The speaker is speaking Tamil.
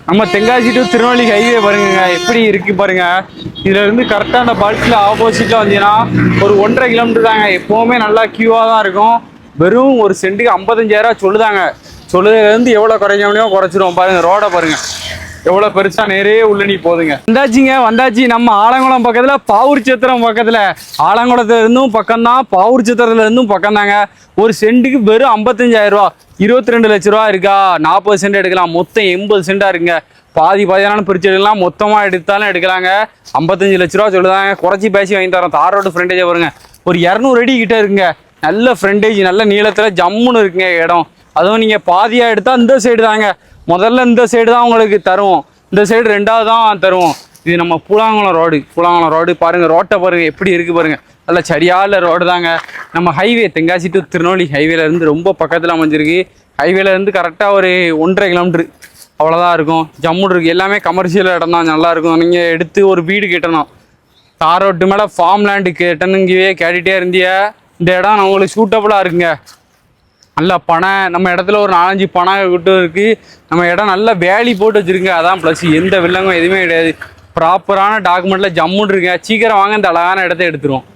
நம்ம தென்காசி டு திருநெல்வேலி ஹைவே பாருங்க எப்படி இருக்கு பாருங்க. இதுல இருந்து கரெக்டா அந்த பல்க்ல ஆப்போசிட்ல வந்தீங்கன்னா ஒரு 1.5 கிலோமீட்டர் தாங்க. எப்பவுமே நல்லா கியூவா தான் இருக்கும். வெறும் ஒரு சென்ட்டுக்கு 55,000 சொல்லுதாங்க. சொல்லுதுல இருந்து எவ்வளவு குறைக்க முடியுமோ குறைச்சிருவோம். பாருங்க ரோட பாருங்க எவ்வளவு பெருசா நேரே உள்ள நீ போதுங்க. வந்தாச்சு நம்ம ஆலங்குளம் பக்கத்துல பாவூர் சத்திரம் பக்கத்துல. ஆலங்குளத்துல இருந்தும் பக்கம் தான், பாவூர் சத்திரத்துல இருந்தும் பக்கம் தாங்க. ஒரு சென்ட்டுக்கு வெறும் 55,000 ரூபா. 22 லட்ச ரூபா இருக்கா. 40 சென்ட் எடுக்கலாம். மொத்தம் 80 சென்டா இருக்குங்க. பாதியான பிரிச்சு எடுக்கலாம். மொத்தமா எடுத்தாலும் எடுக்கலாங்க. 55 லட்ச ரூபா சொல்லுதாங்க. குறைச்சி பேசி வாங்கி தரோம். தார் ரோடு ஃப்ரண்டேஜ் பாருங்க ஒரு 200 அடி கிட்ட இருக்குங்க. நல்ல ஃப்ரண்டேஜ், நல்ல நீளத்துல ஜம்முன்னு இருக்குங்க இடம். அதுவும் நீங்க பாதியா எடுத்தா இந்த சைடு தாங்க. முதல்ல இந்த சைடு தான் உங்களுக்கு தருவோம். இந்த சைடு ரெண்டாவது தான் தருவோம். இது நம்ம பூலாங்குளம் ரோடு பாருங்க. ரோட்டை பாருங்க எப்படி இருக்கு பாருங்க. நல்ல சரியான ரோடு தாங்க. நம்ம ஹைவே தென்காசி டு திருநெல்வேலி ஹைவேல இருந்து ரொம்ப பக்கத்தில் அமைஞ்சிருக்கு. ஹைவேல இருந்து கரெக்டாக ஒரு 1.5 கிலோமீட்டர் அவ்வளோதான் இருக்கும். ஜம்முன்னு இருக்கு. எல்லாமே கமர்ஷியல் இடம் தான், நல்லா இருக்கும். நீங்கள் எடுத்து ஒரு வீடு கட்டணும், தார் ரோட்டு மேலே ஃபார்ம் லேண்டு கட்டணுங்கவே கேட்டுகிட்டே இருந்திய இந்த இடம் நம்மளுக்கு சூட்டபுளாக இருக்குங்க. நல்ல பனை நம்ம இடத்துல ஒரு 4-5 பனை கிட்டும் இருக்குது. நம்ம இடம் நல்லா வேலி போட்டு வச்சுருங்க. அதான் ப்ளஸ். எந்த வில்லங்கும் எதுவுமே கிடையாது. ப்ராப்பரான டாக்குமெண்ட்டில் ஜம்முன்னு இருக்குங்க. சீக்கிரம் வாங்க, இந்த அழகான இடத்த எடுத்துருவோம்.